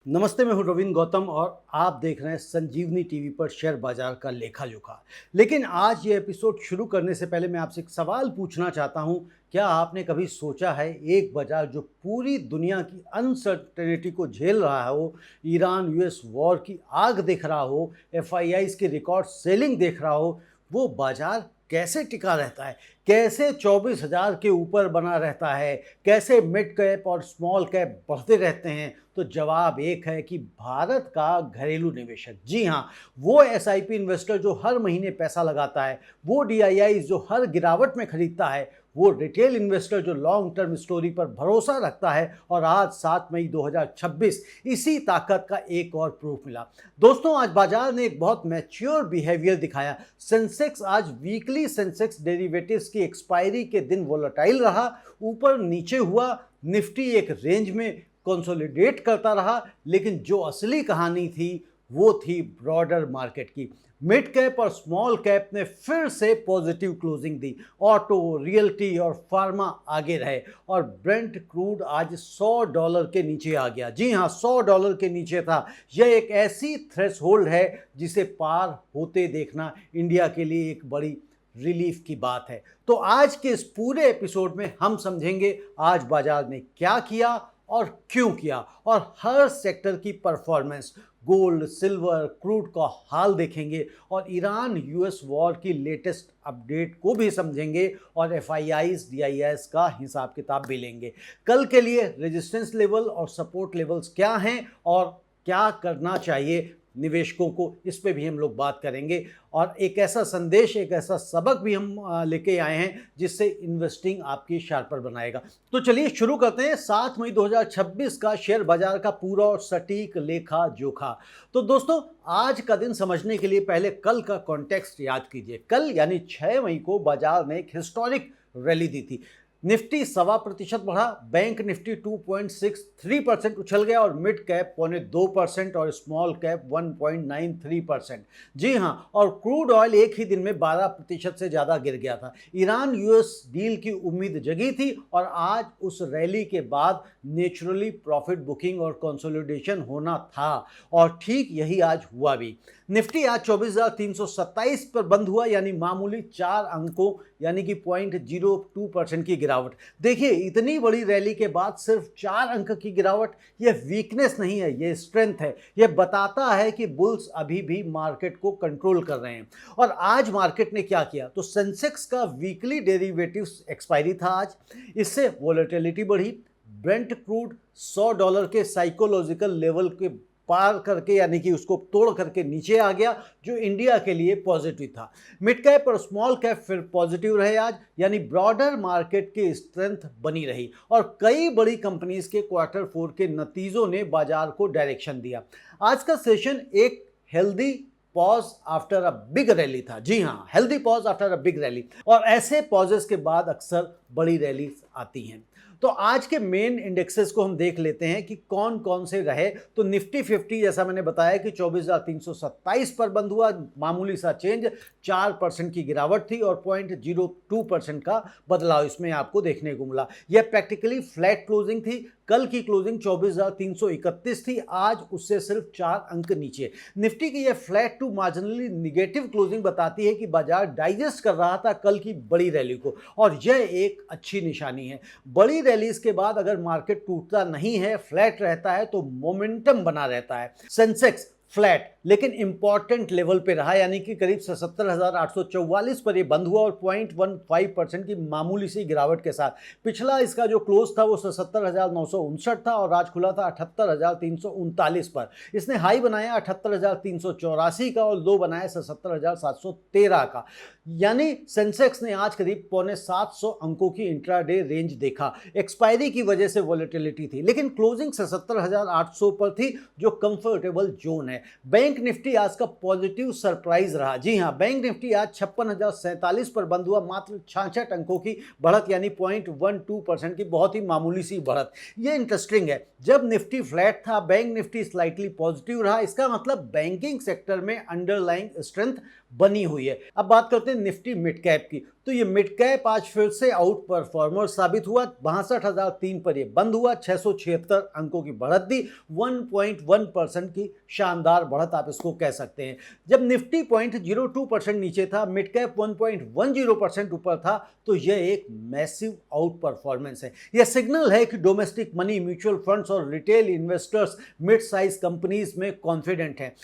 नमस्ते, मैं हूं रविंद्र गौतम और आप देख रहे हैं संजीवनी टीवी पर शेयर बाजार का लेखा जोखा। लेकिन आज ये एपिसोड शुरू करने से पहले मैं आपसे एक सवाल पूछना चाहता हूं। क्या आपने कभी सोचा है एक बाजार जो पूरी दुनिया की अनसर्टेनिटी को झेल रहा हो, ईरान यूएस वॉर की आग देख रहा हो, एफआईआईज की रिकॉर्ड सेलिंग देख रहा हो, वो बाजार कैसे टिका रहता है, कैसे 24,000 के ऊपर बना रहता है, कैसे मिड कैप और स्मॉल कैप बढ़ते रहते हैं? तो जवाब एक है कि भारत का घरेलू निवेशक, जी हाँ, वो एसआईपी इन्वेस्टर जो हर महीने पैसा लगाता है, वो डीआईआई जो हर गिरावट में खरीदता है, वो रिटेल इन्वेस्टर जो लॉन्ग टर्म स्टोरी पर भरोसा रखता है। और आज 7 मई 2026 इसी ताकत का एक और प्रूफ मिला। दोस्तों, आज बाजार ने एक बहुत मैच्योर बिहेवियर दिखाया। सेंसेक्स आज वीकली सेंसेक्स डेरिवेटिव्स की एक्सपायरी के दिन वोलेटाइल रहा, ऊपर नीचे हुआ, निफ्टी एक रेंज में कंसोलिडेट करता रहा। लेकिन जो असली कहानी थी वो थी ब्रॉडर मार्केट की। मिड कैप और स्मॉल कैप ने फिर से पॉजिटिव क्लोजिंग दी। ऑटो, रियल्टी और फार्मा आगे रहे और ब्रेंट क्रूड आज $100 के नीचे आ गया। जी हाँ, $100 के नीचे था। यह एक ऐसी थ्रेशोल्ड है जिसे पार होते देखना इंडिया के लिए एक बड़ी रिलीफ की बात है। तो आज के इस पूरे एपिसोड में हम समझेंगे आज बाजार ने क्या किया और क्यों किया, और हर सेक्टर की परफॉर्मेंस, गोल्ड, सिल्वर, क्रूड का हाल देखेंगे और ईरान यूएस वॉर की लेटेस्ट अपडेट को भी समझेंगे और एफआईआईज डीआईएस का हिसाब किताब भी लेंगे। कल के लिए रेजिस्टेंस लेवल और सपोर्ट लेवल्स क्या हैं और क्या करना चाहिए निवेशकों को, इस पे भी हम लोग बात करेंगे। और एक ऐसा संदेश, एक ऐसा सबक भी हम लेके आए हैं जिससे इन्वेस्टिंग आपकी शार्पर बनाएगा। तो चलिए शुरू करते हैं 7 मई 2026 का शेयर बाजार का पूरा और सटीक लेखा जोखा। तो दोस्तों, आज का दिन समझने के लिए पहले कल का कॉन्टेक्स्ट याद कीजिए। कल यानी 6 मई को बाजार ने एक हिस्टोरिक रैली दी थी। निफ्टी 1.25% बढ़ा, बैंक निफ्टी 2.63% उछल गया और मिड कैप 0.2% और स्मॉल कैप 1.93%। जी हाँ, और क्रूड ऑयल एक ही दिन में 12% से ज़्यादा गिर गया था। ईरान यूएस डील की उम्मीद जगी थी और आज उस रैली के बाद नेचुरली प्रॉफिट बुकिंग और कंसोलिडेशन होना था और ठीक यही आज हुआ भी। निफ्टी आज 24,327 पर बंद हुआ, यानी मामूली 4 अंकों यानी कि 0.02% की गिरावट। देखिए, इतनी बड़ी रैली के बाद सिर्फ 4 अंक की गिरावट, यह वीकनेस नहीं है, यह स्ट्रेंथ है। यह बताता है कि बुल्स अभी भी मार्केट को कंट्रोल कर रहे हैं। और आज मार्केट ने क्या किया, तो सेंसेक्स का वीकली डेरिवेटिव्स एक्सपायरी था आज, इससे वोलेटिलिटी बढ़ी। ब्रेंट क्रूड $100 के साइकोलॉजिकल लेवल के पार करके, यानी कि उसको तोड़ करके नीचे आ गया, जो इंडिया के लिए पॉजिटिव था। मिड कैप और स्मॉल कैप फिर पॉजिटिव रहे आज, यानी ब्रॉडर मार्केट की स्ट्रेंथ बनी रही और कई बड़ी कंपनीज के Q4 के नतीजों ने बाजार को डायरेक्शन दिया। आज का सेशन एक healthy pause after a big rally था। जी हाँ, healthy pause after a big rally, और ऐसे पॉजेस के बाद अक्सर बड़ी रैली आती हैं। तो आज के मेन इंडेक्सेस को हम देख लेते हैं कि कौन कौन से रहे। तो निफ्टी 50 जैसा मैंने बताया कि 24,327 पर बंद हुआ, मामूली सा चेंज, 4% की गिरावट थी और 0.02% का बदलाव इसमें आपको देखने को मिला। यह प्रैक्टिकली फ्लैट क्लोजिंग थी। कल की क्लोजिंग 24,331 थी, आज उससे सिर्फ 4 अंक नीचे। निफ्टी की यह flat to marginally negative closing बताती है कि बाजार डाइजेस्ट कर रहा था कल की बड़ी रैली को, और यह एक अच्छी निशानी है। बड़ी रैलीज के बाद अगर मार्केट टूटता नहीं है, फ्लैट रहता है, तो मोमेंटम बना रहता है। सेंसेक्स फ्लैट लेकिन इंपॉर्टेंट लेवल पे रहा, यानी कि करीब 77,844 पर ये बंद हुआ और 0.15% की मामूली सी गिरावट के साथ। पिछला इसका जो क्लोज था वो 77,959 था और आज खुला था 78,339 पर। इसने हाई बनाया 78,384 का और लो बनाया 77,713 का, यानी सेंसेक्स ने आज करीब 750 अंकों की इंट्राडे रेंज देखा। एक्सपायरी की वजह से वोलेटिलिटी थी, लेकिन क्लोजिंग 77,800 पर थी, जो कंफर्टेबल जोन है। बैंक निफ्टी आज का पॉजिटिव सरप्राइज रहा। जी हां, बैंक निफ्टी आज 56,047 पर बंद हुआ, मात्र 66 अंकों की बढ़त, यानी 0.12% की बहुत ही मामूली सी बढ़त। ये इंटरेस्टिंग है, जब निफ्टी फ्लैट था बैंक निफ्टी स्लाइटली पॉजिटिव रहा। इसका मतलब बैंकिंग सेक्टर में अंडरलाइंग स्ट्रेंथ बनी हुई है। अब बात करते हैं निफ्टी मिड कैप की, तो ये मिड कैप आज फिर से आउट परफॉर्मर साबित हुआ। 62,003 पर ये बंद हुआ, 676 अंकों की बढ़त दी, 1.1% की शानदार बढ़त आप इसको कह सकते हैं। जब निफ्टी 0.02% नीचे था, मिड कैप 1.10% ऊपर था, तो यह एक मैसिव आउट परफॉर्मेंस है। यह सिग्नल है कि डोमेस्टिक मनी, म्यूचुअल फंड्स और retail investors mid size companies में कॉन्फिडेंट हैं।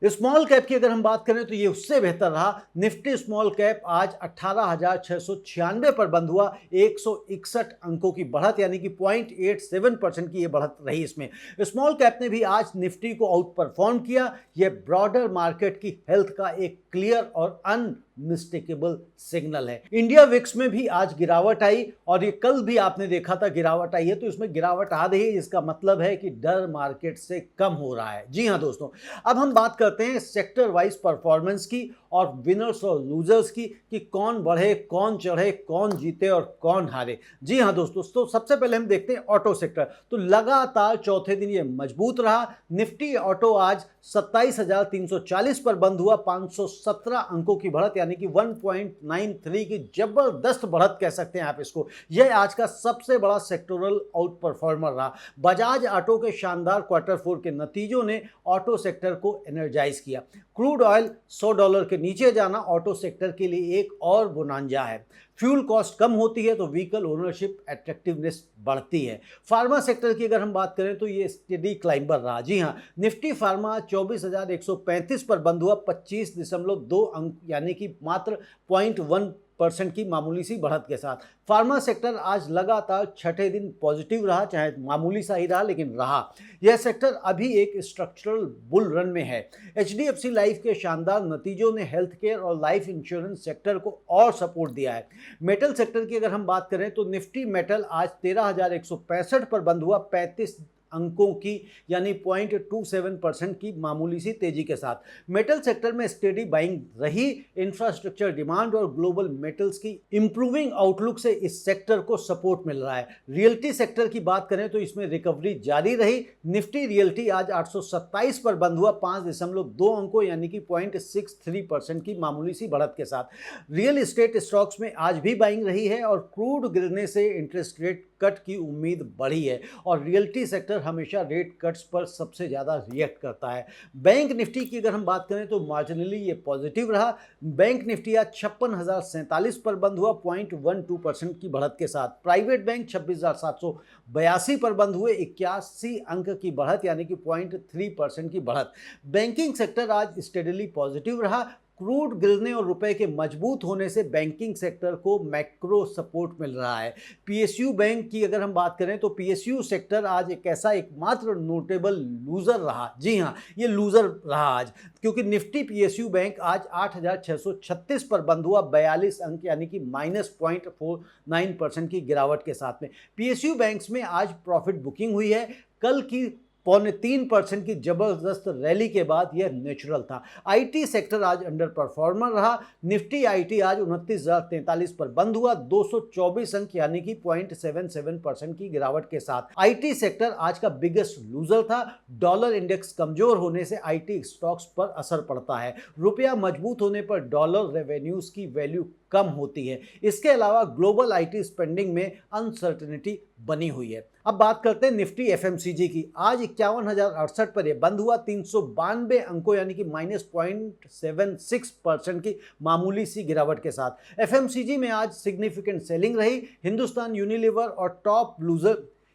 स्मॉल कैप की अगर हम बात करें तो ये उससे बेहतर रहा। निफ्टी स्मॉल कैप आज 18,696 पर बंद हुआ, 161 अंकों की बढ़त, यानी कि 0.87% की ये बढ़त रही इसमें। स्मॉल कैप ने भी आज निफ्टी को आउट परफॉर्म किया। यह ब्रॉडर मार्केट की हेल्थ का एक क्लियर और अनमिस्टेकेबल सिग्नल है। इंडिया विक्स में भी आज गिरावट आई, और ये कल भी आपने देखा था गिरावट आई है, तो इसमें गिरावट आ रही है, इसका मतलब है कि डर मार्केट से कम हो रहा है। जी हाँ दोस्तों, अब हम बात करते हैं सेक्टर वाइज परफॉर्मेंस की और विनर्स और लूजर्स की, कि कौन बढ़े, कौन चढ़े, कौन जीते और कौन हारे। जी हाँ दोस्तों, तो सबसे पहले हम देखते हैं ऑटो सेक्टर। तो लगातार चौथे दिन ये मजबूत रहा। निफ्टी ऑटो आज 27,340 पर बंद हुआ, 517 अंकों की बढ़त, यानी कि 1.93 की जबरदस्त बढ़त कह सकते हैं आप इसको। यह आज का सबसे बड़ा सेक्टोरल आउट परफॉर्मर रहा। बजाज ऑटो के शानदार Q4 के नतीजों ने ऑटो सेक्टर को एनर्जाइज किया। क्रूड ऑयल $100 के नीचे जाना ऑटो सेक्टर के लिए एक और बोनांजा है। फ्यूल कॉस्ट कम होती है तो व्हीकल ओनरशिप अट्रैक्टिवनेस बढ़ती है। फार्मा सेक्टर की अगर हम बात करें तो ये स्टेडी क्लाइंबर रहा। जी हाँ, निफ्टी फार्मा 24,135 पर बंद हुआ, 25.2 अंक, यानी कि मात्र 0.1% की मामूली सी बढ़त के साथ। फार्मा सेक्टर आज लगातार छठे दिन पॉजिटिव रहा, चाहे मामूली सा ही रहा लेकिन रहा। यह सेक्टर अभी एक स्ट्रक्चरल बुल रन में है। HDFC लाइफ के शानदार नतीजों ने हेल्थ केयर और लाइफ इंश्योरेंस सेक्टर को और सपोर्ट दिया है। मेटल सेक्टर की अगर हम बात करें तो निफ्टी मेटल आज 13,165 पर बंद हुआ, 35 अंकों की, यानी 0.27% की मामूली सी तेजी के साथ। मेटल सेक्टर में स्टेडी बाइंग रही। इंफ्रास्ट्रक्चर डिमांड और ग्लोबल मेटल्स की इंप्रूविंग आउटलुक से इस सेक्टर को सपोर्ट मिल रहा है। रियल्टी सेक्टर की बात करें तो इसमें रिकवरी जारी रही। निफ्टी रियल्टी आज 827 पर बंद हुआ, 5.2 अंकों, यानी कि 0.63% की मामूली सी बढ़त के साथ। रियल एस्टेट स्टॉक्स में आज भी बाइंग रही है, और क्रूड गिरने से इंटरेस्ट रेट कट की उम्मीद बढ़ी है, और रियल्टी सेक्टर हमेशा रेट कट्स पर सबसे ज़्यादा रिएक्ट करता है। बैंक निफ्टी की अगर हम बात करें तो मार्जिनली ये पॉजिटिव रहा। बैंक निफ्टी आज 56,047 पर बंद हुआ, 0.12% की बढ़त के साथ। प्राइवेट बैंक 26,782 पर बंद हुए, 81 अंक की बढ़त, यानी कि 0.3% की बढ़त। बैंकिंग सेक्टर आज स्टेडली पॉजिटिव रहा। क्रूड गिरने और रुपए के मजबूत होने से बैंकिंग सेक्टर को मैक्रो सपोर्ट मिल रहा है। PSU बैंक की अगर हम बात करें तो PSU सेक्टर आज एक ऐसा एकमात्र नोटेबल लूजर रहा। जी हाँ, ये लूजर रहा आज, क्योंकि निफ्टी PSU बैंक आज 8,636 पर बंद हुआ, 42 अंक, यानी कि -0.49% की गिरावट के साथ में। PSU बैंक्स में आज प्रॉफिट बुकिंग हुई है। कल की 0.3% की जबरदस्त रैली के बाद यह नेचुरल था। IT सेक्टर आज अंडर परफॉर्मर रहा। निफ्टी IT आज 29,043 पर बंद हुआ, 224 अंक, यानी कि 0.77% की गिरावट के साथ। IT सेक्टर आज का बिगेस्ट लूजर था। डॉलर इंडेक्स कमजोर होने से IT स्टॉक्स पर असर पड़ता है। रुपया मजबूत होने पर डॉलर रेवेन्यूज की वैल्यू कम होती है। इसके अलावा ग्लोबल IT स्पेंडिंग में अनसर्टेनिटी बनी हुई है। अब बात करते हैं निफ्टी FMCG की। आज 51,068 पर यह बंद हुआ, 392 अंकों, यानी कि -0.76% की मामूली सी गिरावट के साथ। FMCG में आज सिग्निफिकेंट सेलिंग रही।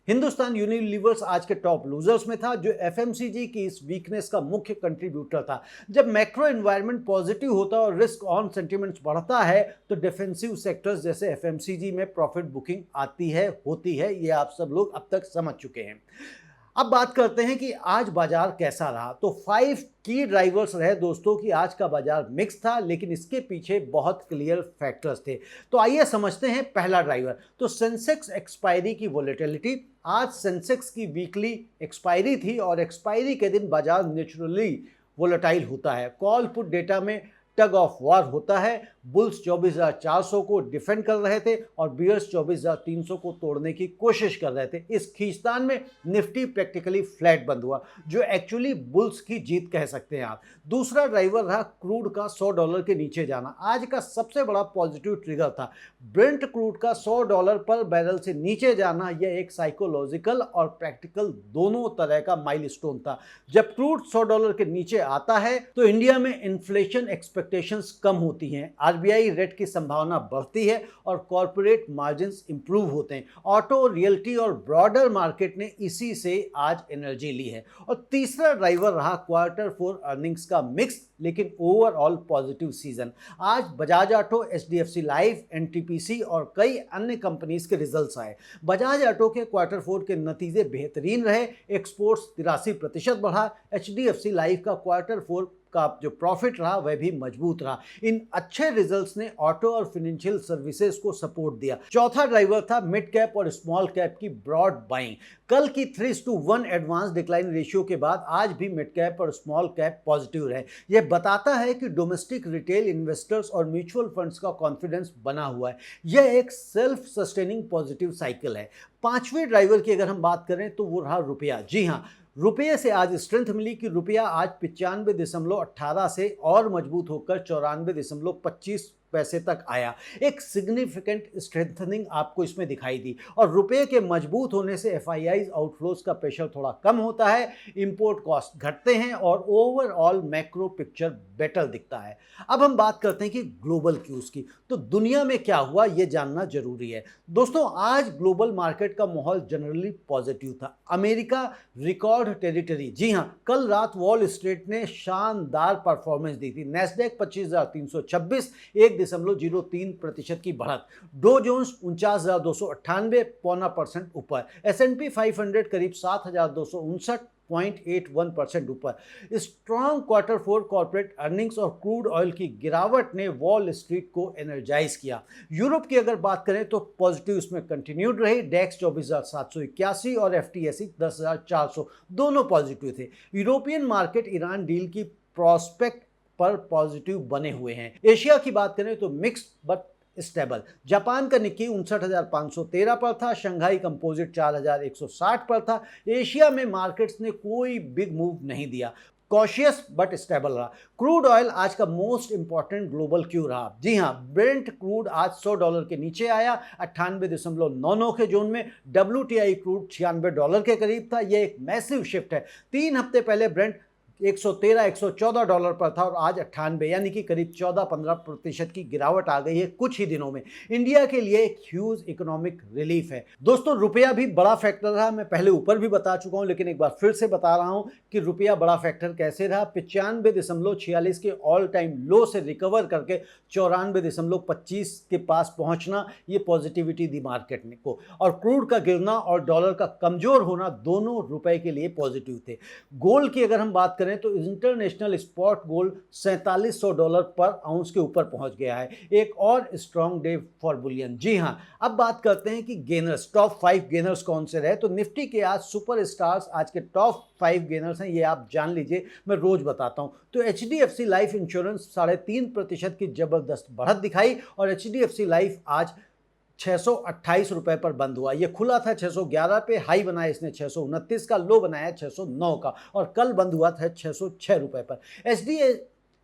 हिंदुस्तान यूनिलीवर्स आज के टॉप लूजर्स में था, जो FMCG की इस वीकनेस का मुख्य कंट्रीब्यूटर था। जब मैक्रो एनवायरनमेंट पॉजिटिव होता है और रिस्क ऑन सेंटिमेंट्स बढ़ता है तो डिफेंसिव सेक्टर्स जैसे FMCG में प्रॉफिट बुकिंग आती है, होती है। ये आप सब लोग अब तक समझ चुके हैं। अब बात करते हैं कि आज बाजार कैसा रहा। तो 5 की ड्राइवर्स रहे दोस्तों कि आज का बाजार मिक्स था, लेकिन इसके पीछे बहुत क्लियर फैक्टर्स थे। तो आइए समझते हैं पहला ड्राइवर। तो सेंसेक्स एक्सपायरी की वोलेटिलिटी। आज सेंसेक्स की वीकली एक्सपायरी थी, और एक्सपायरी के दिन बाजार नेचुरली वोलेटाइल होता है। कॉल पुट डेटा में टग ऑफ वार होता है। बुल्स 24,400 को डिफेंड कर रहे थे और बियर्स 24,300 को तोड़ने की कोशिश कर रहे थे। इस खींचतान में निफ्टी प्रैक्टिकली फ्लैट बंद हुआ, जो एक्चुअली बुल्स की जीत कह सकते हैं आप। दूसरा ड्राइवर रहा क्रूड का $100 के नीचे जाना। आज का सबसे बड़ा पॉजिटिव ट्रिगर था ब्रेंट क्रूड का $100 पर बैरल से नीचे जाना। यह एक साइकोलॉजिकल और प्रैक्टिकल दोनों तरह का माइलस्टोन था। जब क्रूड $100 के नीचे आता है तो इंडिया में इन्फ्लेशन एक्सपेक्टेशंस कम होती हैं, आरबीआई रेट की संभावना बढ़ती है और कॉर्पोरेट मार्जिन्स इंप्रूव होते हैं। ऑटो, रियल्टी और ब्रॉडर मार्केट ने इसी से आज एनर्जी ली है। और तीसरा ड्राइवर रहा Q4 अर्निंग्स का मिक्स लेकिन ओवरऑल पॉजिटिव सीजन। आज Bajaj auto, HDFC life, NTPC और कई अन्य कंपनीज के रिजल्ट्स आए। बजाज ऑटो के Q4 के नतीजे बेहतरीन रहे, एक्सपोर्ट्स 83% बढ़ा। एचडीएफसी लाइफ का Q4 का जो प्रॉफिट रहा वह भी मजबूत रहा। इन अच्छे रिजल्ट्स ने ऑटो और फाइनेंशियल सर्विसेज को सपोर्ट दिया। चौथा ड्राइवर था मिड कैप और स्मॉल कैप की ब्रॉड बाइंग। कल की 3:1 एडवांस डिक्लाइन रेशियो के बाद आज भी मिड कैप और स्मॉल कैप पॉजिटिव रहे। यह बताता है कि डोमेस्टिक रिटेल इन्वेस्टर्स और म्यूचुअल फंड्स का कॉन्फिडेंस बना हुआ है। यह एक सेल्फ सस्टेनिंग पॉजिटिव साइकिल है। पांचवें ड्राइवर की अगर हम बात करें तो वो रहा रुपया। जी हाँ, रुपये से आज स्ट्रेंथ मिली कि रुपया आज 95.18 से और मजबूत होकर 94.25 पैसे तक आया। एक सिग्निफिकेंट स्ट्रेंथनिंग आपको इसमें दिखाई दी और रुपये के मजबूत होने से एफआईआईज आउटफ्लोज का प्रेशर थोड़ा कम होता है, इंपोर्ट कॉस्ट घटते हैं और ओवरऑल मैक्रो पिक्चर बेटर दिखता है। अब हम बात करते हैं कि ग्लोबल क्यूज की, तो दुनिया में क्या हुआ ये जानना जरूरी है। दोस्तों, आज ग्लोबल मार्केट का माहौल जनरली पॉजिटिव था। America record territory. जी हाँ, कल रात वॉल स्ट्रीट ने शानदार परफॉर्मेंस दी थी। नेस्डेक 25,326, 1.03% की बढ़त। डो जोन्स 49,298, 0.25% ऊपर। S&P 500 करीब 7,259, 0.81% ऊपर। स्ट्रॉन्ग Q4 कॉर्पोरेट अर्निंग्स और क्रूड ऑयल की गिरावट ने वॉल स्ट्रीट को एनर्जाइज किया। यूरोप की अगर बात करें तो पॉजिटिव इसमें कंटिन्यूड रही। डेक्स 24,781 और FTSE 10,400 दोनों पॉजिटिव थे। यूरोपियन मार्केट ईरान डील की प्रोस्पेक्ट पर पॉजिटिव बने हुए हैं। एशिया की बात करें तो मिक्स्ड बट स्टेबल। जापान का निक्की 59,513 पर था। शंघाई कंपोजिट 4,160 पर था। एशिया में मार्केट्स ने कोई बिग मूव नहीं दिया, कॉशियस बट स्टेबल रहा। क्रूड ऑयल आज का मोस्ट इंपॉर्टेंट ग्लोबल क्यू रहा। जी हाँ, ब्रेंट क्रूड आज $100 के नीचे आया, 98.99 के जोन में। WTI क्रूड $96 के करीब था। यह एक मैसिव शिफ्ट है। 3 हफ्ते पहले ब्रेंट $113-114 पर था और आज 98, यानी कि करीब 14-15% की गिरावट आ गई है कुछ ही दिनों में। इंडिया के लिए एक ह्यूज इकोनॉमिक रिलीफ है। दोस्तों, रुपया भी बड़ा फैक्टर रहा। मैं पहले ऊपर भी बता चुका हूं लेकिन एक बार फिर से बता रहा हूं कि रुपया बड़ा फैक्टर कैसे रहा। 95.46 के ऑल टाइम लो से रिकवर करके 94.25 के पास पहुंचना, ये पॉजिटिविटी दी मार्केट को। और क्रूड का गिरना और डॉलर का कमजोर होना दोनों रुपए के लिए पॉजिटिव थे। गोल्ड की अगर हम बात करें तो इंटरनेशनल स्पॉट गोल्ड $4,700 पर आउंस के ऊपर पहुंच गया है। एक और स्ट्रॉन्ग डे फॉर बुलियन। जी हां, अब बात करते हैं कि गेनर्स, टॉप 5 गेनर्स कौन से रहे। तो निफ्टी के आज सुपर स्टार्स आज के टॉप 5 गेनर्स हैं, ये आप जान लीजिए, मैं रोज बताता हूं। तो एचडीएफसी लाइफ इंश्योरेंस 3.5% की जबरदस्त बढ़त दिखाई और एचडीएफसी लाइफ आज 628 रुपए पर बंद हुआ। ये खुला था 611 पे, हाई बनाया इसने 629 का, लो बनाया 609 का और कल बंद हुआ था 606 रुपए पर।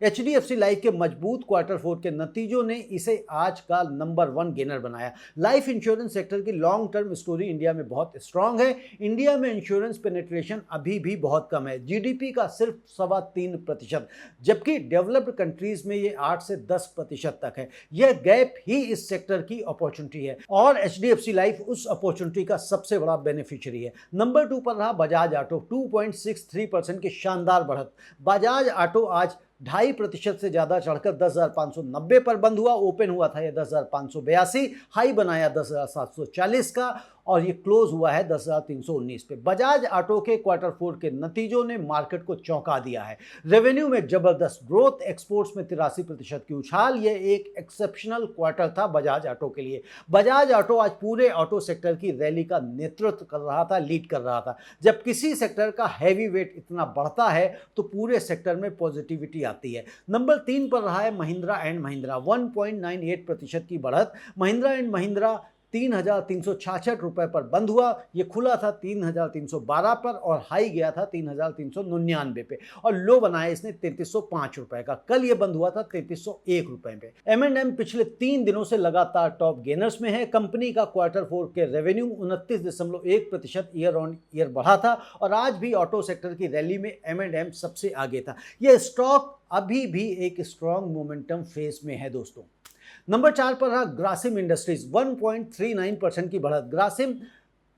एचडीएफसी लाइफ के मजबूत Q4 के नतीजों ने इसे आज का नंबर 1 गेनर बनाया। लाइफ इंश्योरेंस सेक्टर की लॉन्ग टर्म स्टोरी इंडिया में बहुत स्ट्रांग है। इंडिया में इंश्योरेंस पेनिट्रेशन अभी भी बहुत कम है, जीडीपी का सिर्फ 3.25%, जबकि डेवलप्ड कंट्रीज में ये 8 से 10% तक है। यह गैप ही इस सेक्टर की अपॉर्चुनिटी है और एचडीएफसी लाइफ उस अपॉर्चुनिटी का सबसे बड़ा बेनिफिशियरी है। नंबर 2 पर रहा बजाज ऑटो, 2.63% की शानदार बढ़त। बजाज ऑटो आज 2.5% से ज्यादा चढ़कर 10,590 पर बंद हुआ। ओपन हुआ था यह 10,582, हाई बनाया 10,740 का और ये क्लोज हुआ है 10,319 पे। बजाज ऑटो के क्वार्टर 4 के नतीजों ने मार्केट को चौंका दिया है। रेवेन्यू में जबरदस्त ग्रोथ, एक्सपोर्ट्स में 83% की उछाल, ये एक एक्सेप्शनल क्वार्टर था बजाज ऑटो के लिए। बजाज ऑटो आज पूरे ऑटो सेक्टर की रैली का नेतृत्व कर रहा था, लीड कर रहा था। जब किसी सेक्टर का हैवी वेट इतना बढ़ता है तो पूरे सेक्टर में पॉजिटिविटी आती है। नंबर 3 पर रहा है महिंद्रा एंड महिंद्रा, 1.98% की बढ़त। महिंद्रा एंड महिंद्रा 3,366 रुपए पर बंद हुआ। ये खुला था 3,312 पर और हाई गया था 3,399 पे और लो बनाया इसने 3,305 रुपए का। कल ये बंद हुआ था 3,301 रुपए पे। M&M पिछले 3 दिनों से लगातार टॉप गेनर्स में है। कंपनी का क्वार्टर 4 के रेवेन्यू 29.1% ईयर ऑन ईयर बढ़ा था और आज भी ऑटो सेक्टर की रैली में M&M सबसे आगे था। यह स्टॉक अभी भी एक स्ट्रॉन्ग मोमेंटम फेज में है दोस्तों। नंबर 4 पर रहा ग्रासिम इंडस्ट्रीज, 1.39% की बढ़त। ग्रासिम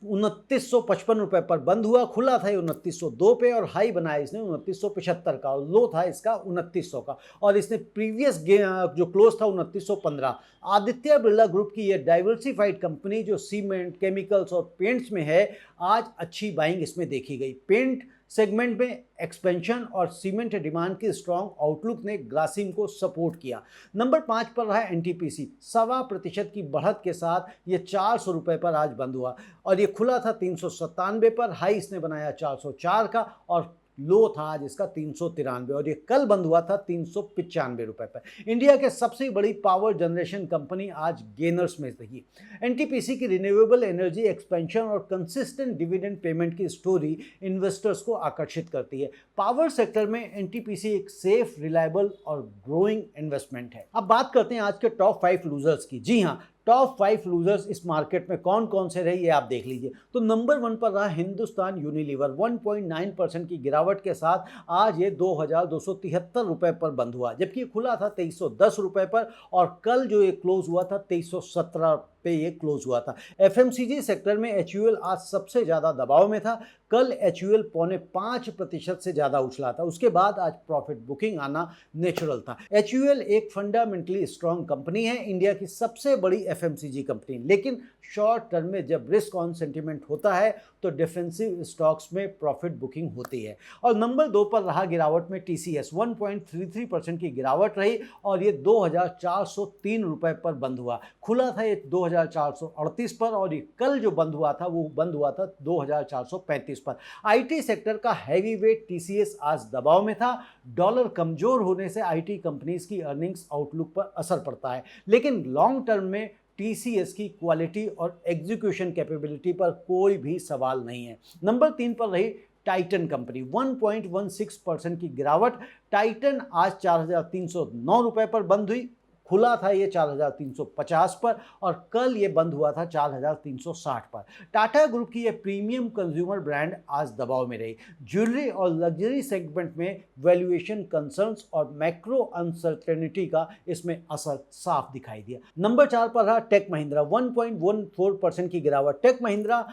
2955 रुपए पर बंद हुआ, खुला था 2902 पे और हाई बनाया इसने 2975 का और लो था इसका 2900 का और इसने प्रीवियस जो क्लोज था 2915। आदित्य बिरला ग्रुप की यह डाइवर्सिफाइड कंपनी जो सीमेंट, केमिकल्स और पेंट्स में है, आज अच्छी बाइंग इसमें देखी गई। पेंट सेगमेंट में एक्सपेंशन और सीमेंट डिमांड की स्ट्रॉन्ग आउटलुक ने ग्रासिम को सपोर्ट किया। नंबर 5 पर रहा एनटीपीसी, 1.25% की बढ़त के साथ ये 400 रुपये पर आज बंद हुआ और ये खुला था 397 पर, हाई इसने बनाया 404 का और लो था आज इसका 393 और ये कल बंद हुआ था 395 रुपए पर। इंडिया के सबसे बड़ी पावर जनरेशन कंपनी आज गेनर्स में रही। एनटीपीसी की रिन्यूएबल एनर्जी एक्सपेंशन और कंसिस्टेंट डिविडेंड पेमेंट की स्टोरी इन्वेस्टर्स को आकर्षित करती है। पावर सेक्टर में एनटीपीसी एक सेफ, रिलायबल और ग्रोइंग इन्वेस्टमेंट है। अब बात करते हैं आज के टॉप 5 लूजर्स की। जी हाँ, टॉप 5 लूजर्स इस मार्केट में कौन कौन से रहे ये आप देख लीजिए। तो नंबर 1 पर रहा हिंदुस्तान यूनिलीवर, 1.9% की गिरावट के साथ आज ये 2,273 रुपए पर बंद हुआ, जबकि खुला था 2,310 रुपए पर और कल जो ये क्लोज हुआ था 2,317 पे ये क्लोज हुआ था। एफएमसीजी सेक्टर में एचयूएल आज सबसे ज़्यादा दबाव में था। कल एचयूएल 0.5% से ज़्यादा उछला था, उसके बाद आज प्रॉफिट बुकिंग आना नेचुरल था। एचयूएल एक फंडामेंटली स्ट्रॉन्ग कंपनी है, इंडिया की सबसे बड़ी एफएमसीजी कंपनी, लेकिन शॉर्ट टर्म में जब रिस्क ऑन सेंटिमेंट होता है तो डिफेंसिव स्टॉक्स में प्रॉफिट बुकिंग होती है। और नंबर 2 पर रहा गिरावट में टीसीएस, 1.33% की गिरावट रही और ये 2,403 रुपए पर बंद हुआ। खुला था ये 2,438 पर और ये कल जो बंद हुआ था वो बंद हुआ था 2,435 पर। आईटी सेक्टर का हैवी वेट टीसीएस आज दबाव में था। डॉलर कमजोर होने से आईटी कंपनीज की अर्निंग्स आउटलुक पर असर पड़ता है, लेकिन लॉन्ग टर्म में टीसीएस की क्वालिटी और एग्जीक्यूशन कैपेबिलिटी पर कोई भी सवाल नहीं है। नंबर 3 पर रही टाइटन कंपनी, 1.16% की गिरावट। टाइटन आज 4,309 रुपए पर बंद हुई, खुला था ये 4,350 पर और कल ये बंद हुआ था 4,360 पर। टाटा ग्रुप की ये प्रीमियम कंज्यूमर ब्रांड आज दबाव में रही। ज्वेलरी और लग्जरी सेगमेंट में वैल्यूएशन कंसर्न्स और मैक्रो अनसर्टेनिटी का इसमें असर साफ दिखाई दिया। नंबर 4 पर रहा टेक महिंद्रा, 1.14% की गिरावट। टेक महिंद्रा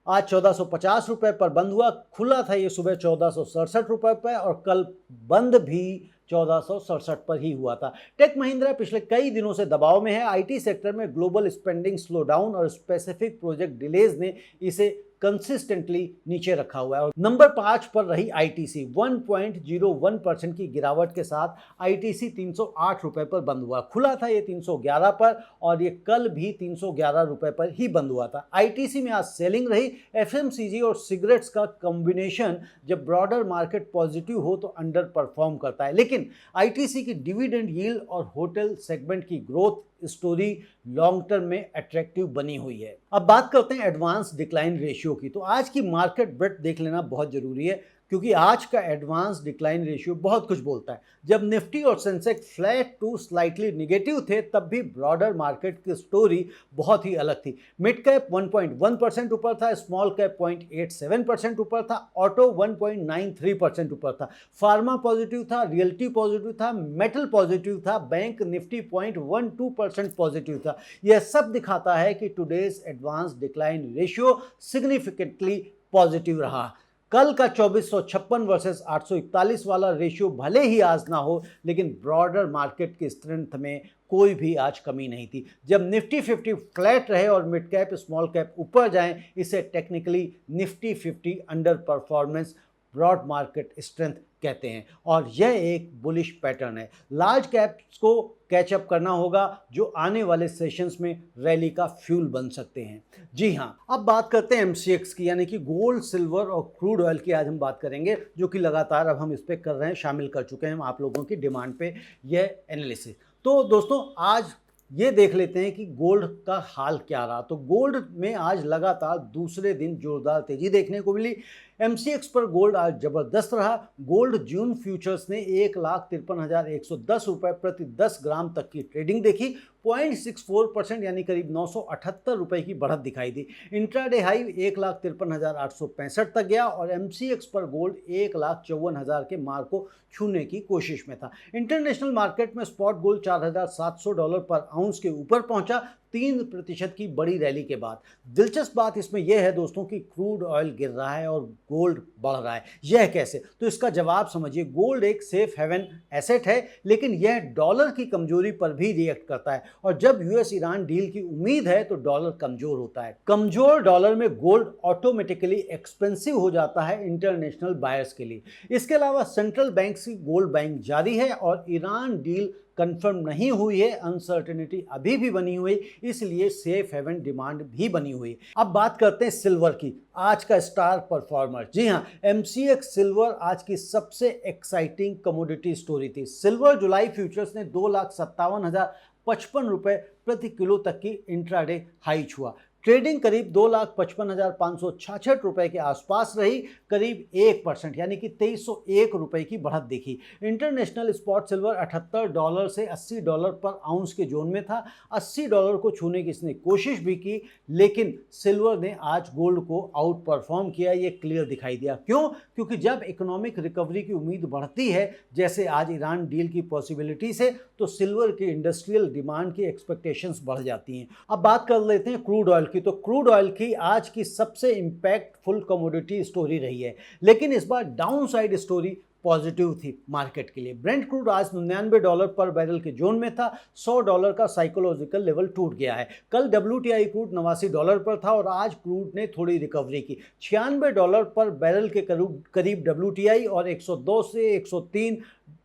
आज 1,450 रुपये पर बंद हुआ, खुला था ये सुबह 1,467 रुपये पर और कल बंद भी 1,467 पर ही हुआ था। टेक महिंद्रा पिछले कई दिनों से दबाव में है। आईटी सेक्टर में ग्लोबल स्पेंडिंग स्लो डाउन और स्पेसिफिक प्रोजेक्ट डिलेज ने इसे कंसिस्टेंटली नीचे रखा हुआ है। और नंबर 5 पर रही आईटीसी, 1.01% की गिरावट के साथ आईटीसी 308 रुपए पर बंद हुआ। खुला था ये 311 पर और ये कल भी 311 रुपए पर ही बंद हुआ था। आईटीसी में आज सेलिंग रही। एफएमसीजी और सिगरेट्स का कॉम्बिनेशन जब ब्रॉडर मार्केट पॉजिटिव हो तो अंडर परफॉर्म करता है, लेकिन आईटीसी की डिविडेंड यील्ड और होटल सेगमेंट की ग्रोथ स्टोरी लॉन्ग टर्म में अट्रैक्टिव बनी हुई है। अब बात करते हैं एडवांस डिक्लाइन रेशियो की। तो आज की मार्केट ब्रेथ देख लेना बहुत जरूरी है, क्योंकि आज का एडवांस डिक्लाइन रेशियो बहुत कुछ बोलता है। जब निफ्टी और Sensex flat to slightly negative थे तब भी ब्रॉडर मार्केट की स्टोरी बहुत ही अलग थी। मिड कैप 1.1% ऊपर था, स्मॉल कैप 0.87% ऊपर था, ऑटो 1.93% ऊपर था, फार्मा पॉजिटिव था, रियल्टी पॉजिटिव था, मेटल पॉजिटिव था, बैंक निफ्टी 0.12% पॉजिटिव था। यह सब दिखाता है कि today's advance decline ratio significantly positive रहा। कल का 2456 वर्सेस 841 वाला रेशियो भले ही आज ना हो, लेकिन ब्रॉडर मार्केट की स्ट्रेंथ में कोई भी आज कमी नहीं थी। जब निफ्टी 50 फ्लैट रहे और मिड कैप स्मॉल कैप ऊपर जाएं, इसे technically Nifty 50 under performance broad market strength कहते हैं और यह एक बुलिश पैटर्न है। लार्ज कैप्स को कैचअप करना होगा जो आने वाले सेशंस में रैली का फ्यूल बन सकते हैं। जी हाँ, अब बात करते हैं एमसीएक्स की, यानी कि गोल्ड, सिल्वर और क्रूड ऑयल की आज हम बात करेंगे, जो कि लगातार अब हम इस पर कर रहे हैं, शामिल कर चुके हैं हम आप लोगों की डिमांड पे यह एनालिसिस। तो दोस्तों आज ये देख लेते हैं कि गोल्ड का हाल क्या रहा। तो गोल्ड में आज लगातार दूसरे दिन जोरदार तेजी देखने को मिली। एमसीएक्स पर गोल्ड आज जबरदस्त रहा। गोल्ड जून फ्यूचर्स ने 1,53,110 रुपये प्रति 10 ग्राम तक की ट्रेडिंग देखी। 0.64% यानी करीब 978 रुपये की बढ़त दिखाई दी। इंट्राडे हाई 1,53,865 तक गया और एमसीएक्स पर गोल्ड 1,54,000 के मार्क को छूने की कोशिश में था। इंटरनेशनल मार्केट में स्पॉट गोल्ड $4,700 पर आउंस के ऊपर पहुंचा 3% की बड़ी रैली के बाद। दिलचस्प बात इसमें यह है दोस्तों कि क्रूड ऑयल गिर रहा है और गोल्ड बढ़ रहा है। यह कैसे? तो इसका जवाब समझिए। गोल्ड एक सेफ हेवन एसेट है, लेकिन यह डॉलर की कमजोरी पर भी रिएक्ट करता है और जब यूएस ईरान डील की उम्मीद है तो डॉलर कमजोर होता है। कमजोर डॉलर में गोल्ड ऑटोमेटिकली एक्सपेंसिव हो जाता है इंटरनेशनल बायर्स के लिए। इसके अलावा सेंट्रल बैंक की गोल्ड बाइंग जारी है और ईरान डील कंफर्म नहीं हुई है, अनसर्टेनिटी अभी भी बनी हुई, इसलिए सेफ हेवन डिमांड भी बनी हुई। अब बात करते हैं सिल्वर की, आज का स्टार परफॉर्मर। जी हां, एमसीएक्स सिल्वर आज की सबसे एक्साइटिंग कमोडिटी स्टोरी थी। सिल्वर जुलाई फ्यूचर्स ने 2,57,055 रुपये प्रति किलो तक की इंट्राडे हाई छुआ। ट्रेडिंग करीब 2,55,566 रुपये के आसपास रही, करीब 1% यानी कि 2301 रुपये की बढ़त दिखी। इंटरनेशनल स्पॉट सिल्वर $78 से $80 पर आउंस के जोन में था। $80 को छूने की इसने कोशिश भी की, लेकिन सिल्वर ने आज गोल्ड को आउट परफॉर्म किया। ये क्लियर दिखाई दिया। क्यों? क्योंकि जब इकोनॉमिक रिकवरी की उम्मीद बढ़ती है, जैसे आज ईरान डील की पॉसिबिलिटी से, तो सिल्वर की इंडस्ट्रियल डिमांड की एक्सपेक्टेशंस बढ़ जाती हैं। अब बात कर लेते हैं क्रूड ऑयल की। तो क्रूड ऑयल की आज की सबसे इंपैक्टफुल कमोडिटी स्टोरी रही है, लेकिन इस बार डाउन साइड स्टोरी पॉजिटिव थी मार्केट के लिए। ब्रेंट क्रूड आज $99 पर बैरल के जोन में था। $100 का साइकोलॉजिकल लेवल टूट गया है। कल WTI क्रूड $89 पर था और आज क्रूड ने थोड़ी रिकवरी की। $96 पर बैरल के करीब WTI और 102 से 103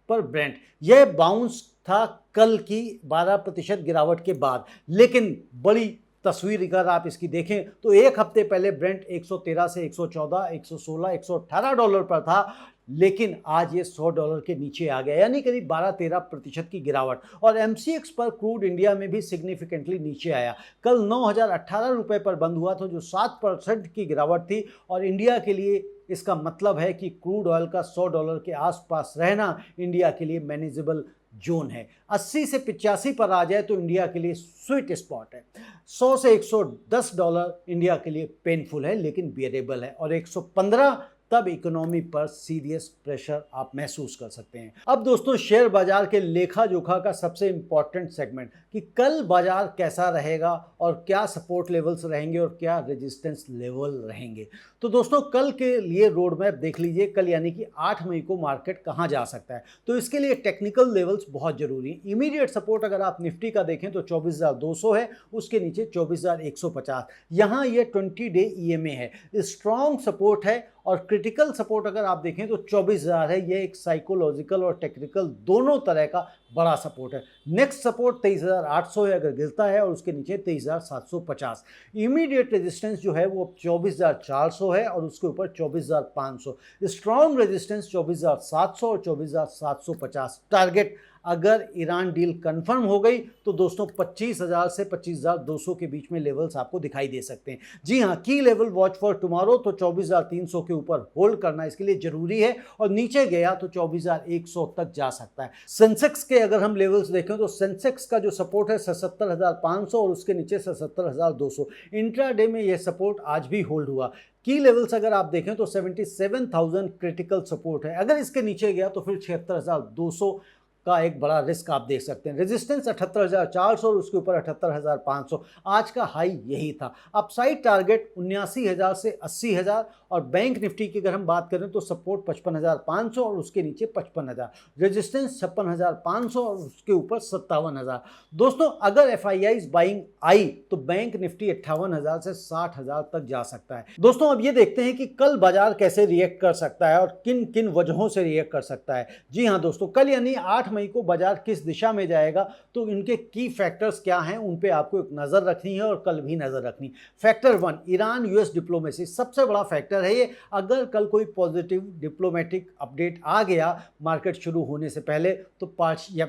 पर ब्रेंट। यह बाउंस था कल की 12% गिरावट के बाद, लेकिन बड़ी तस्वीर अगर आप इसकी देखें तो एक हफ्ते पहले ब्रेंट 113 से 114, 116, $118 पर था, लेकिन आज ये $100 के नीचे आ गया, यानी करीब 12-13% की गिरावट। और एमसीएक्स पर क्रूड इंडिया में भी सिग्निफिकेंटली नीचे आया। कल 9,018 रुपये पर बंद हुआ था, जो 7% की गिरावट थी और इंडिया के लिए इसका मतलब है कि क्रूड ऑयल का $100 के आसपास रहना इंडिया के लिए मैनेजेबल जोन है। 80 से 85 पर आ जाए तो इंडिया के लिए स्वीट स्पॉट है। 100 से $110 इंडिया के लिए पेनफुल है, लेकिन बियरेबल है और 115 तब इकोनॉमी पर सीरियस प्रेशर आप महसूस कर सकते हैं। अब दोस्तों शेयर बाजार के लेखा जोखा का सबसे इंपॉर्टेंट सेगमेंट कि कल बाजार कैसा रहेगा और क्या सपोर्ट लेवल्स रहेंगे और क्या रेजिस्टेंस लेवल रहेंगे। तो दोस्तों कल के लिए रोड मैप देख लीजिए। कल यानी कि 8 मई को मार्केट कहां जा सकता है, तो इसके लिए टेक्निकल लेवल्स बहुत जरूरी हैं। इमीडिएट सपोर्ट अगर आप निफ्टी का देखें तो 24,200 है, उसके नीचे 24,150। यहाँ ये 20 डे EMA है, स्ट्रॉन्ग सपोर्ट है। और क्रिटिकल सपोर्ट अगर आप देखें तो 24,000 है। ये एक साइकोलॉजिकल और टेक्निकल दोनों तरह का बड़ा सपोर्ट है। नेक्स्ट सपोर्ट 23,800 है अगर गिरता है, और उसके नीचे 23,750। इमीडिएट रेजिस्टेंस जो है वो 24,400 है और उसके ऊपर 24,500। स्ट्रॉन्ग रेजिस्टेंस 24,700 और 24,750। टारगेट अगर ईरान डील कंफर्म हो गई तो दोस्तों 25,000 से 25,200 के बीच में लेवल्स आपको दिखाई दे सकते हैं। जी हाँ, की लेवल वॉच फॉर टुमारो तो 24,300 के ऊपर होल्ड करना इसके लिए जरूरी है और नीचे गया तो 24,100 तक जा सकता है। सेंसेक्स के अगर हम लेवल्स देखें तो सेंसेक्स का जो सपोर्ट है 77,500 और उसके नीचे 77,200। इंट्राडे में यह सपोर्ट आज भी होल्ड हुआ। की लेवल्स अगर आप देखें तो 77,000 क्रिटिकल सपोर्ट है। अगर इसके नीचे गया तो फिर 76,200 का एक बड़ा रिस्क आप देख सकते हैं। रेजिस्टेंस 78,400 और उसके ऊपर 78,500, आज का हाई यही था। अपसाइड टारगेट 79,000 से 80,000 और बैंक निफ्टी की अगर हम बात करें तो सपोर्ट 55,500 और उसके नीचे 55,000, रेजिस्टेंस 56,500 और उसके ऊपर 57,000। दोस्तों अगर एफआईआई बाइंग आई तो बैंक निफ्टी 58,000 से 60,000 तक जा सकता है। दोस्तों अब ये देखते हैं कि कल बाजार कैसे रिएक्ट कर सकता है और किन किन वजहों से रिएक्ट कर सकता है। जी हाँ दोस्तों, कल यानी 8 मई को बाजार किस दिशा में जाएगा, तो इनके की फैक्टर्स क्या हैं उन पे आपको एक नज़र रखनी है और कल भी नज़र रखनी। फैक्टर 1, ईरान यूएस डिप्लोमेसी, सबसे बड़ा फैक्टर है ये। अगर कल कोई पॉजिटिव डिप्लोमेटिक अपडेट आ गया मार्केट शुरू होने से पहले तो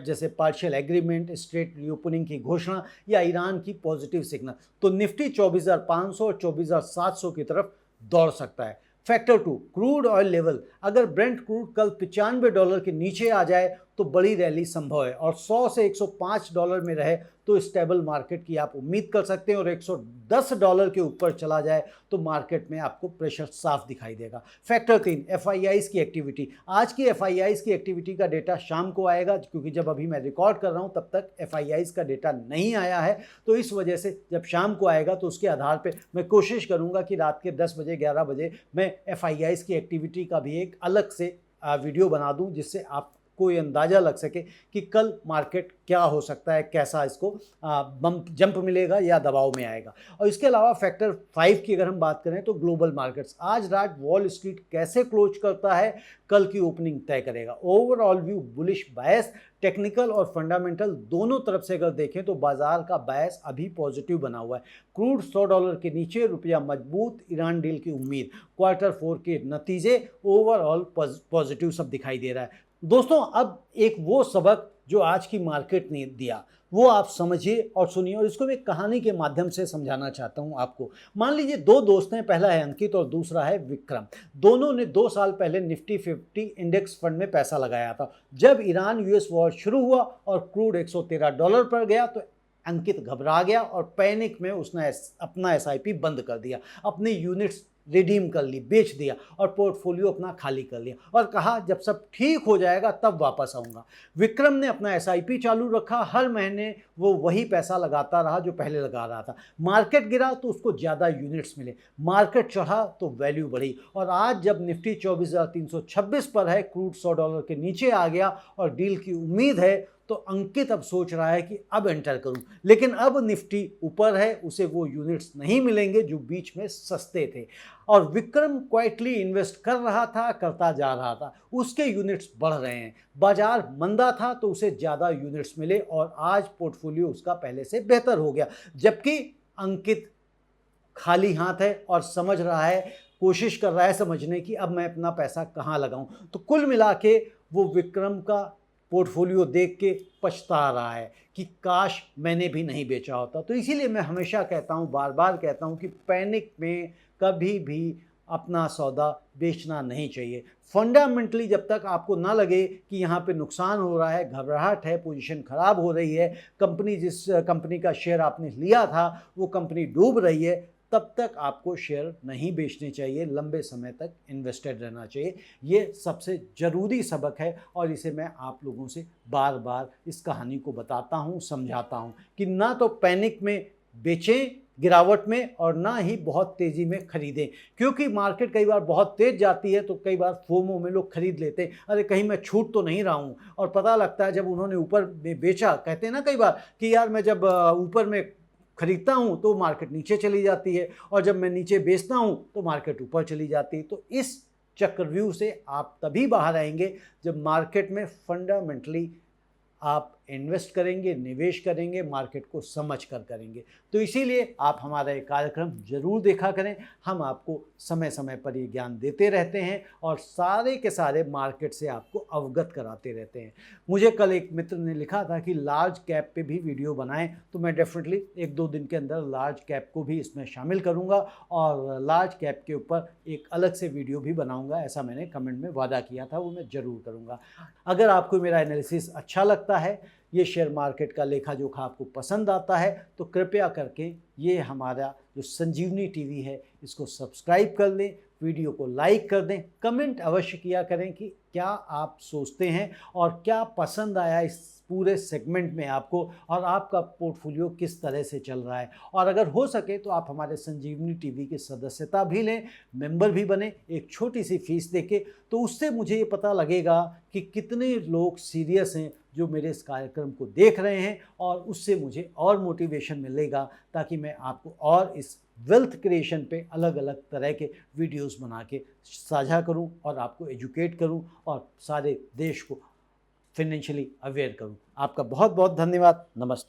जैसे पार्शियल एग्रीमेंट, स्ट्रेट रीओपनिंग की घोषणा या ईरान की पॉजिटिव सिग्नल, तो निफ्टी 24,500 और 24,700 की तरफ दौड़ सकता है। फैक्टर 2, क्रूड ऑयल लेवल, अगर ब्रेंट क्रूड कल $95 के नीचे आ जाए तो बड़ी रैली संभव है और 100 से $105 में रहे तो स्टेबल मार्केट की आप उम्मीद कर सकते हैं और $110 के ऊपर चला जाए तो मार्केट में आपको प्रेशर साफ दिखाई देगा। फैक्टर 3, एफआईआईज की एक्टिविटी, आज की एफआईआईज की एक्टिविटी का डेटा शाम को आएगा, क्योंकि जब अभी मैं रिकॉर्ड कर रहा हूं तब तक एफआईआईज का डेटा नहीं आया है, तो इस वजह से जब शाम को आएगा तो उसके आधार पर मैं कोशिश करूंगा कि रात के 10 बजे 11 बजे मैं एफआईआईज की एक्टिविटी का भी एक अलग से वीडियो बना दूं, जिससे आप कोई अंदाज़ा लग सके कि कल मार्केट क्या हो सकता है, कैसा इसको जंप मिलेगा या दबाव में आएगा। और इसके अलावा फैक्टर 5 की अगर हम बात करें तो ग्लोबल मार्केट्स, आज रात वॉल स्ट्रीट कैसे क्लोज करता है कल की ओपनिंग तय करेगा। ओवरऑल व्यू बुलिश बायस, टेक्निकल और फंडामेंटल दोनों तरफ से अगर देखें तो बाजार का बायस अभी पॉजिटिव बना हुआ है। क्रूड $100 के नीचे, रुपया मजबूत, ईरान डील की उम्मीद, Q4 के नतीजे, ओवरऑल पॉजिटिव सब दिखाई दे रहा है। दोस्तों अब एक वो सबक जो आज की मार्केट ने दिया वो आप समझिए और सुनिए, और इसको मैं एक कहानी के माध्यम से समझाना चाहता हूं आपको। मान लीजिए दो दोस्त हैं, पहला है अंकित और दूसरा है विक्रम। दोनों ने 2 साल पहले निफ्टी 50 इंडेक्स फंड में पैसा लगाया था। जब ईरान यूएस वॉर शुरू हुआ और क्रूड $113 पर गया तो अंकित घबरा गया और पैनिक में उसने अपना एसआईपी बंद कर दिया, अपनी यूनिट्स रिडीम कर ली, बेच दिया और पोर्टफोलियो अपना खाली कर लिया और कहा जब सब ठीक हो जाएगा तब वापस आऊँगा। विक्रम ने अपना एसआईपी चालू रखा, हर महीने वो वही पैसा लगाता रहा जो पहले लगा रहा था। मार्केट गिरा तो उसको ज़्यादा यूनिट्स मिले, मार्केट चढ़ा तो वैल्यू बढ़ी और आज जब निफ्टी 24,326 पर है, क्रूड $100 के नीचे आ गया और डील की उम्मीद है, तो अंकित अब सोच रहा है कि अब एंटर करूं, लेकिन अब निफ्टी ऊपर है, उसे वो यूनिट्स नहीं मिलेंगे जो बीच में सस्ते थे। और विक्रम क्वाइटली इन्वेस्ट कर रहा था, करता जा रहा था, उसके यूनिट्स बढ़ रहे हैं। बाजार मंदा था तो उसे ज़्यादा यूनिट्स मिले और आज पोर्टफोलियो उसका पहले से बेहतर हो गया, जबकि अंकित खाली हाथ है और समझ रहा है, कोशिश कर रहा है समझने की अब मैं अपना पैसा कहाँ लगाऊं। तो कुल मिला के वो विक्रम का पोर्टफोलियो देख के पछता रहा है कि काश मैंने भी नहीं बेचा होता। तो इसीलिए मैं हमेशा कहता हूँ, बार बार कहता हूँ कि पैनिक में कभी भी अपना सौदा बेचना नहीं चाहिए। फंडामेंटली जब तक आपको ना लगे कि यहाँ पे नुकसान हो रहा है, घबराहट है, पोजीशन खराब हो रही है, जिस कंपनी का शेयर आपने लिया था वो कंपनी डूब रही है, तब तक आपको शेयर नहीं बेचने चाहिए, लंबे समय तक इन्वेस्टेड रहना चाहिए। ये सबसे ज़रूरी सबक है और इसे मैं आप लोगों से बार बार इस कहानी को बताता हूँ, समझाता हूँ कि ना तो पैनिक में बेचें गिरावट में और ना ही बहुत तेज़ी में खरीदें, क्योंकि मार्केट कई बार बहुत तेज़ जाती है तो कई बार फोमो में लोग खरीद लेते हैं, अरे कहीं मैं छूट तो नहीं रहा हूँ, और पता लगता है जब उन्होंने ऊपर में बेचा, कहते हैं ना कई बार कि यार मैं जब ऊपर में खरीदता हूं तो मार्केट नीचे चली जाती है और जब मैं नीचे बेचता हूं तो मार्केट ऊपर चली जाती है। तो इस चक्रव्यूह से आप तभी बाहर आएंगे जब मार्केट में फंडामेंटली आप इन्वेस्ट करेंगे, निवेश करेंगे, मार्केट को समझ कर करेंगे। तो इसीलिए आप हमारा ये कार्यक्रम ज़रूर देखा करें। हम आपको समय समय पर ये ज्ञान देते रहते हैं और सारे के सारे मार्केट से आपको अवगत कराते रहते हैं। मुझे कल एक मित्र ने लिखा था कि लार्ज कैप पे भी वीडियो बनाएं, तो मैं डेफिनेटली 1-2 दिन के अंदर लार्ज कैप को भी इसमें शामिल करूँगा और लार्ज कैप के ऊपर एक अलग से वीडियो भी बनाऊँगा। ऐसा मैंने कमेंट में वादा किया था, वो मैं ज़रूर करूँगा। अगर आपको मेरा एनालिसिस अच्छा लगता है, ये शेयर मार्केट का लेखा जोखा आपको पसंद आता है, तो कृपया करके ये हमारा जो संजीवनी टीवी है इसको सब्सक्राइब कर लें, वीडियो को लाइक कर दें, कमेंट अवश्य किया करें कि क्या आप सोचते हैं और क्या पसंद आया इस पूरे सेगमेंट में आपको, और आपका पोर्टफोलियो किस तरह से चल रहा है। और अगर हो सके तो आप हमारे संजीवनी टीवी की सदस्यता भी लें, मेंबर भी बने एक छोटी सी फीस देके। तो उससे मुझे ये पता लगेगा कि कितने लोग सीरियस हैं जो मेरे इस कार्यक्रम को देख रहे हैं, और उससे मुझे और मोटिवेशन मिलेगा ताकि मैं आपको और इस वेल्थ क्रिएशन पे अलग अलग तरह के वीडियोस बना के साझा करूं और आपको एजुकेट करूं और सारे देश को फाइनेंशियली अवेयर करूं। आपका बहुत बहुत धन्यवाद। नमस्ते।